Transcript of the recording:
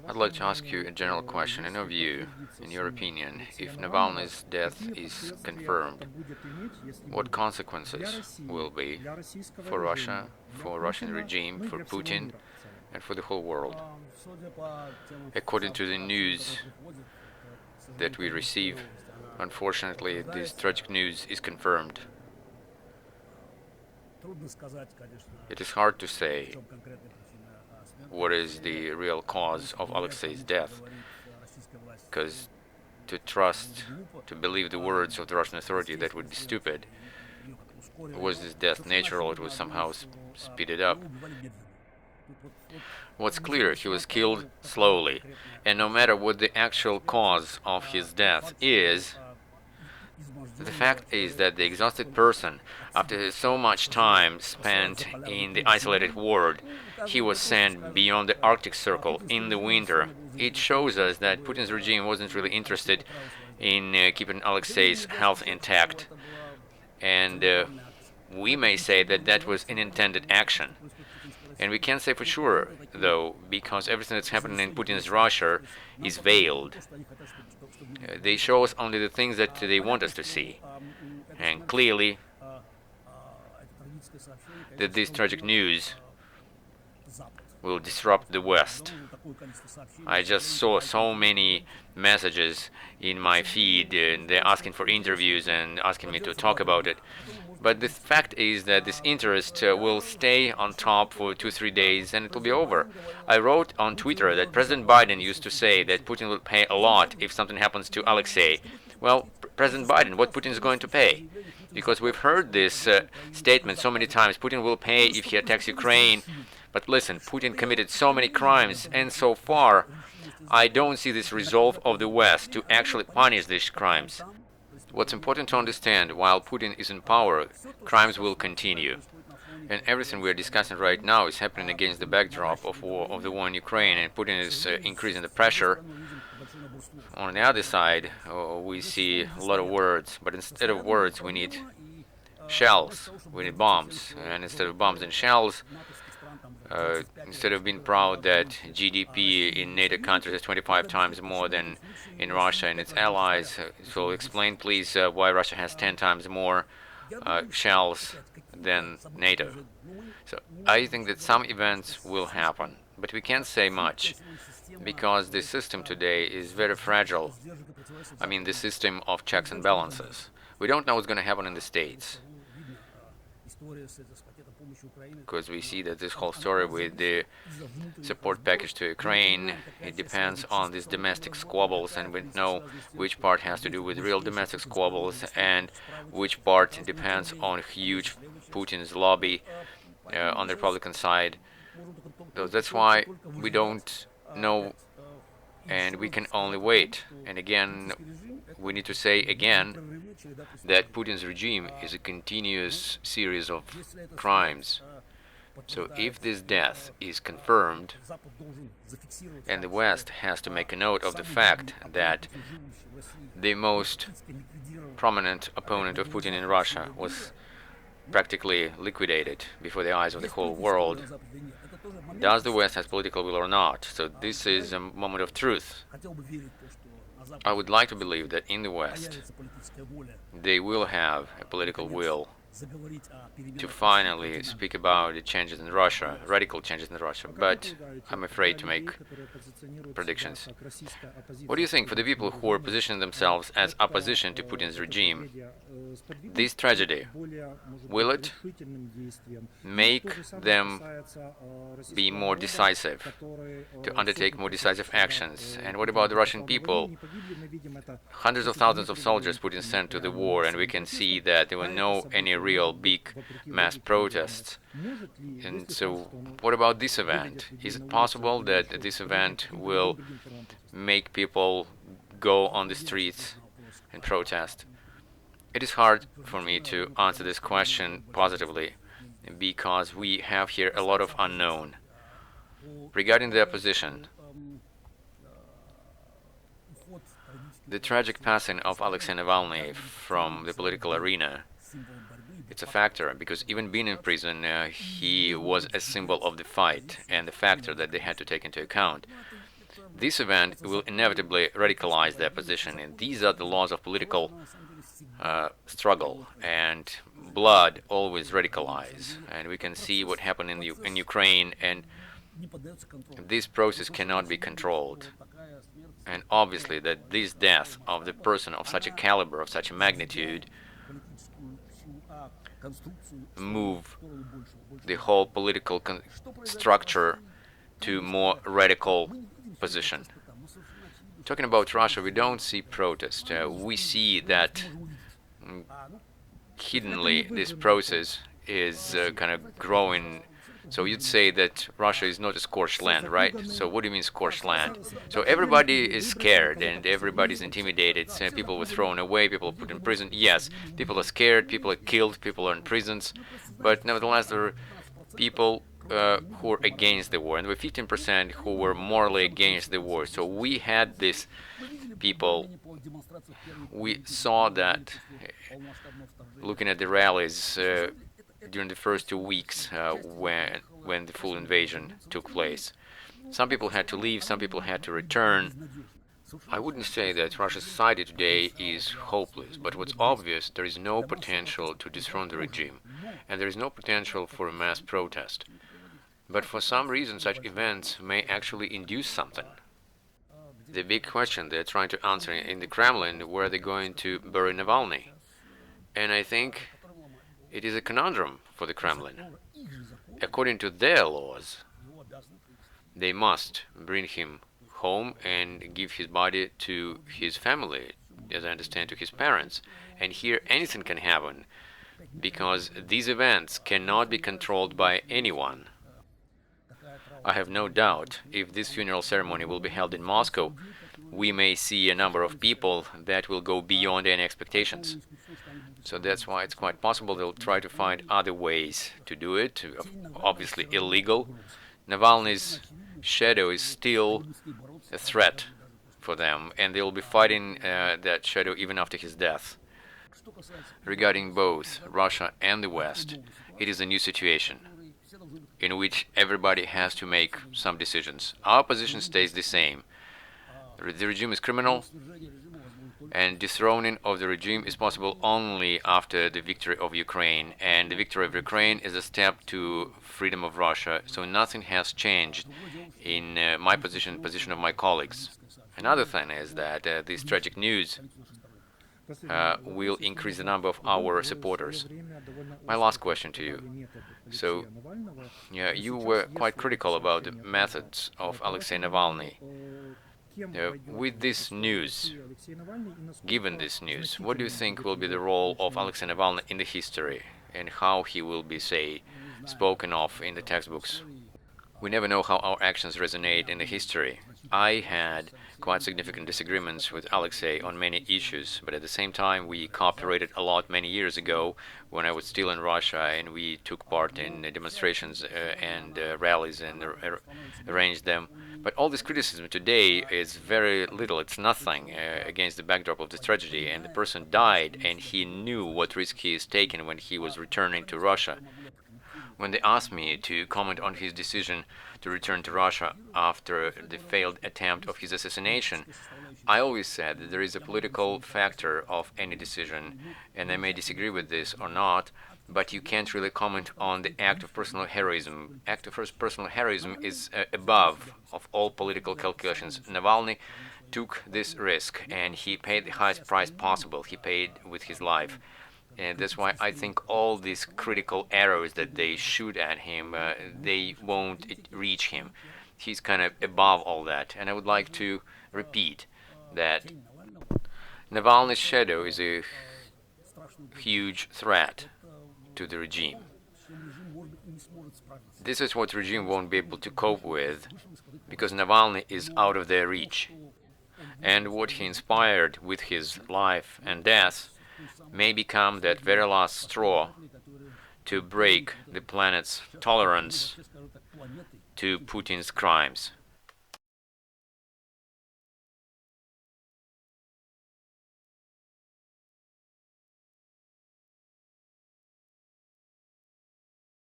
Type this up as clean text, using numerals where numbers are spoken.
I'd like to ask you a general question. In your view, in your opinion, if Navalny's death is confirmed, what consequences will be for Russia, for Russian regime, for Putin, and for the whole world? According to the news that we receive, unfortunately, this tragic news is confirmed. It is hard to say what is the real cause of Alexei's death, because to believe the words of the Russian authority, that would be stupid. Was this death natural? It was somehow speeded up. What's clear, he was killed slowly, and no matter what the actual cause of his death is, the fact is that the exhausted person, after so much time spent in the isolated ward, he was sent beyond the Arctic Circle in the winter. It shows us that Putin's regime wasn't really interested in keeping Alexei's health intact. And we may say that that was an intended action. And we can't say for sure, though, because everything that's happening in Putin's Russia is veiled. They show us only the things that they want us to see. And clearly, that this tragic news will disrupt the West. I just saw so many messages in my feed, and they're asking for interviews and asking me to talk about it. But the fact is that this interest will stay on top for 2-3 days and it will be over. I wrote on Twitter that President Biden used to say that Putin will pay a lot if something happens to Alexei. Well, President Biden, what Putin is going to pay? Because we've heard this statement so many times, Putin will pay if he attacks Ukraine. But listen, Putin committed so many crimes, and so far, I don't see this resolve of the West to actually punish these crimes. What's important to understand, while Putin is in power, crimes will continue. And everything we are discussing right now is happening against the backdrop of the war in Ukraine, and Putin is increasing the pressure. On the other side, we see a lot of words, but instead of words, we need shells, we need bombs. And instead of bombs and shells, instead of being proud that GDP in NATO countries is 25 times more than in Russia and its allies, so explain please why Russia has 10 times more shells than NATO. So I think that some events will happen, but we can't say much because the system today is very fragile. I mean, the system of checks and balances. We don't know what's going to happen in the States, because we see that this whole story with the support package to Ukraine, it depends on these domestic squabbles, and we know which part has to do with real domestic squabbles and which part depends on huge Putin's lobby on the Republican side. So that's why we don't know, and we can only wait. And again, we need to say again that Putin's regime is a continuous series of crimes. So if this death is confirmed, and the West has to make a note of the fact that the most prominent opponent of Putin in Russia was practically liquidated before the eyes of the whole world, does the West have political will or not? So this is a moment of truth. I would like to believe that in the West they will have a political will to finally speak about the changes in Russia, radical changes in Russia, but I'm afraid to make predictions. What do you think for the people who are positioning themselves as opposition to Putin's regime? This tragedy, will it make them be more decisive, to undertake more decisive actions? And what about the Russian people? Hundreds of thousands of soldiers Putin sent to the war, and we can see that there were no any real big mass protests. And so what about this event? Is it possible that this event will make people go on the streets and protest? It is hard for me to answer this question positively because we have here a lot of unknown. Regarding the opposition, the tragic passing of Alexei Navalny from the political arena, it's a factor, because even being in prison, he was a symbol of the fight and the factor that they had to take into account. This event will inevitably radicalize their position, and these are the laws of political struggle, and blood always radicalize, and we can see what happened in Ukraine, and this process cannot be controlled. And obviously that this death of the person of such a caliber, of such a magnitude, move the whole political structure to more radical position. Talking about Russia, we don't see protest. We see that hiddenly this process is kind of growing. So you'd say that Russia is not a scorched land, right? So what do you mean scorched land? So everybody is scared and everybody's intimidated. People were thrown away, people were put in prison. Yes, people are scared, people are killed, people are in prisons. But nevertheless, there are people who are against the war, and there were 15% who were morally against the war. So we had these people. We saw that looking at the rallies during the first 2 weeks when the full invasion took place. Some people had to leave, some people had to return. I wouldn't say that Russia's society today is hopeless, but what's obvious, there is no potential to dethrone the regime, and there is no potential for a mass protest. But for some reason, such events may actually induce something. The big question they're trying to answer in the Kremlin, where they're going to bury Navalny. And I think it is a conundrum for the Kremlin. According to their laws, they must bring him home and give his body to his family, as I understand, to his parents. And here anything can happen, because these events cannot be controlled by anyone. I have no doubt if this funeral ceremony will be held in Moscow, we may see a number of people that will go beyond any expectations. So that's why it's quite possible they'll try to find other ways to do it, obviously illegal. Navalny's shadow is still a threat for them, and they'll be fighting that shadow even after his death. Regarding both Russia and the West, it is a new situation in which everybody has to make some decisions. Our position stays the same. The regime is criminal, and dethroning of the regime is possible only after the victory of Ukraine, and the victory of Ukraine is a step to freedom of Russia, so nothing has changed in my position, position of my colleagues. Another thing is that this tragic news will increase the number of our supporters. My last question to you. So, yeah, you were quite critical about the methods of Alexei Navalny. With this news, given this news, what do you think will be the role of Alexei Navalny in the history, and how he will be, say, spoken of in the textbooks? We never know how our actions resonate in the history. I had quite significant disagreements with Alexei on many issues, but at the same time we cooperated a lot many years ago when I was still in Russia, and we took part in demonstrations and rallies and arranged them. But all this criticism today is very little, it's nothing against the backdrop of the tragedy, and the person died and he knew what risk he is taking when he was returning to Russia. When they asked me to comment on his decision to return to Russia after the failed attempt of his assassination, I always said that there is a political factor of any decision, and I may disagree with this or not, but you can't really comment on the act of personal heroism. Act of personal heroism is above of all political calculations. Navalny took this risk, and he paid the highest price possible. He paid with his life. And that's why I think all these critical arrows that they shoot at him, they won't reach him. He's kind of above all that. And I would like to repeat that Navalny's shadow is a huge threat to the regime. This is what the regime won't be able to cope with, because Navalny is out of their reach. And what he inspired with his life and death may become that very last straw to break the planet's tolerance to Putin's crimes.